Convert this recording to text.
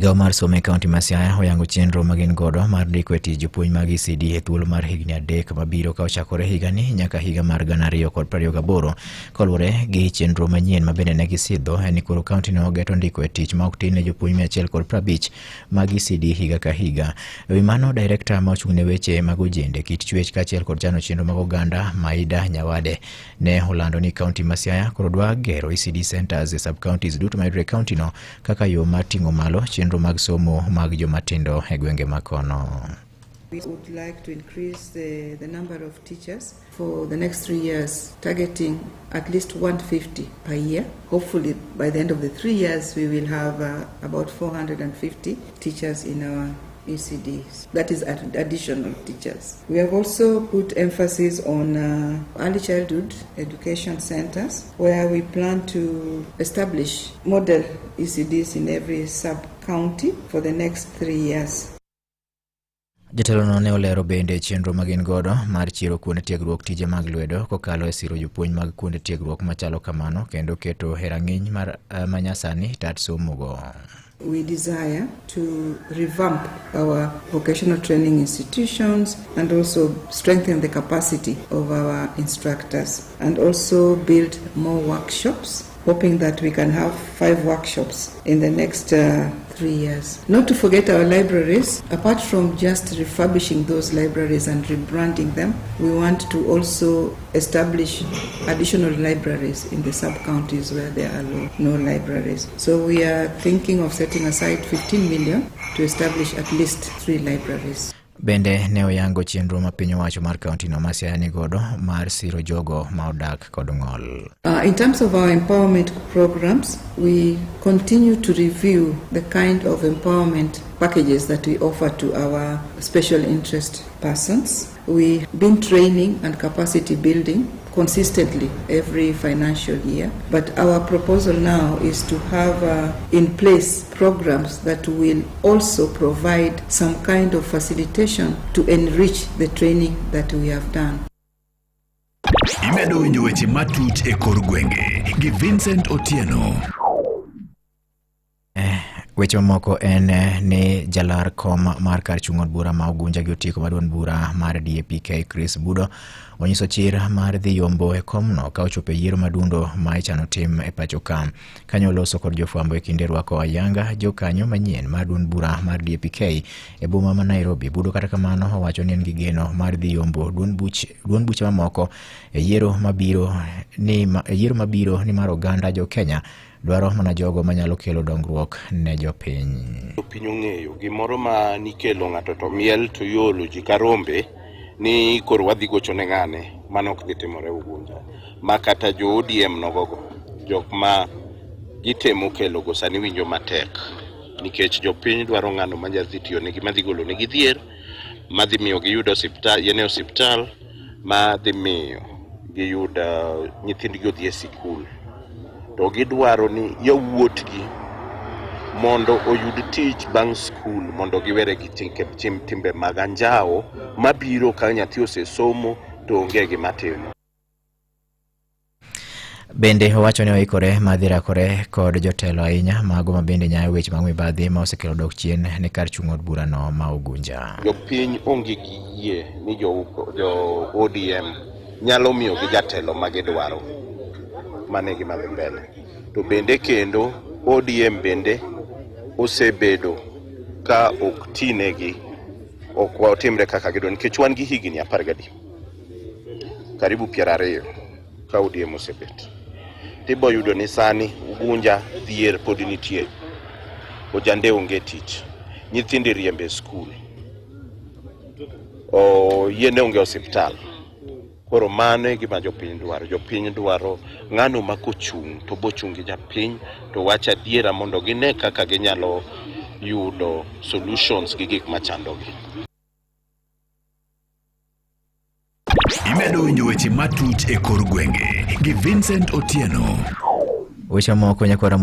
Mar somo kaunti ma Siaya oyango chenro magin godo mar ndiko tij jopuonj mag ECD e thuolo mar higni 3 mabiro ka ochakore higani nyaka higa mar 2028 koluwore gi chenro manyien ma bende ne gisidho ni koro kaunti no geto ndiko tich ma ok tin ne jopuonj 150 mag ECD higa ka higa. Ewi mano, director ma ochung' ne weche mag ojende, kit chwech kaachiel kod chano chenro mag oganda Maida Nyawade ne olando ni kaunti ma Siaya koro dwa gero ECD centers e sub-counties duto mayudore kaunti no kaka yo mar ting'o malo chenro mag somo mag jomatindo e gwenge makono. We would like to increase the number of teachers for the next 3 years, targeting at least 150 per year. Hopefully, by the end of the 3 years, we will have about 450 teachers in our ECDs. That is additional teachers. We have also put emphasis on early childhood education centers, where we plan to establish model ECDs in every sub-county for the next 3 years. Jatelo no ne olero bende chenro magin godo mar chiro kuonde tiegruok tije mag lwedo kokalo e siro jopuonj mag kuonde tiegruok machalo kamano kendo keto herang'iny mar manyasani tat somo go. We desire to revamp our vocational training institutions and also strengthen the capacity of our instructors and also build more workshops, hoping that we can have 5 workshops in the next 3 years. Not to forget our libraries. Apart from just refurbishing those libraries and rebranding them, we want to also establish additional libraries in the sub-counties where there are no libraries. So we are thinking of setting aside 15 million to establish at least 3 libraries. Bende ne oyango chenro ma piny owacho mar kaunti no ma Siaya ni godo mar siro jogo ma odak kod ng'ol. In terms of our empowerment programs, we continue to review the kind of empowerment packages that we offer to our special interest persons. We've been training and capacity building consistently every financial year, but our proposal now is to have in place programs that will also provide some kind of facilitation to enrich the training that we have done. Imedo winjo weche matut e kor gwenge gi Vincent Otieno. Weche moko en ni jalar kom mar kar chung' od bura ma Ugunja gi otiko maduong' bura mar DAP-K Chris Budo onyiso chir mar dhi yombo e komno ka ochopo yiero madundo ma ichano tim e pacho ka. Kanyo loso kod jofwambo e kinde rwako ayanga jokanyo manyien mar duond bura mar DAP-K e boma ma Nairobi. Budo kata kamano owacho ni en gi geno mar dhi yombo duond buche mamoko e yiero mabiro ni mar oganda jo Kenya dwaro mana jogo manyalo kelo dongruok ne jopiny. Piny ong'eyo gimoro ma nikelo ng'ato to miel to yolo ji karombe ni koro wadhi gocho ne ng'ane, mano ok dhi timore Ugunja. Ma kata jo ODM nogogo, jok ma gitemo kelo go sani winjo matek, nikech jopiny dwaro ng'ano manyazi tiyo negi, madhi golo negi dhier, madhi miyo giyudo osiptal, madhi miyo giyudo nyithindgi odhi e sikul. To gidwaro ni yawuotgi mondo oyud tich bang' skul, mondo giwere gi timbe mag anjao mabiro ka nyathi osesomo to onge gima timo. Bende owacho ni oikore madhirakore kod jotelo ahinya mago ma bende nyayo weche mag mibadhi ma osekelo dok chien ne kar chung' od bura no ma Ugunja. Jopiny onge gi yie ni jo ODM nyalo miyo gi jatelo ma gidwaro. Mane gima dhi mbele. To bende kendo ODM bende osebedo ka ok tinegi, ok otimre kaka gidwaro, nikech wan gi higni 10 karibu 20 ka ODM osebet. Tibo yudo ni sani Ugunja dhier pod nitie, ojande onge tich, nyithindi riembe skul, yiende onge osiptal. Koro mane gima jopiny dwaro ng'ano ma kochung' to bochungi japiny to wacha diera mondo gine kaka ginyalo yudo solutions gi gik machandogi. Imedo winjo weche matut e kor gwenge gi Vincent Otieno. Weche moko nyakora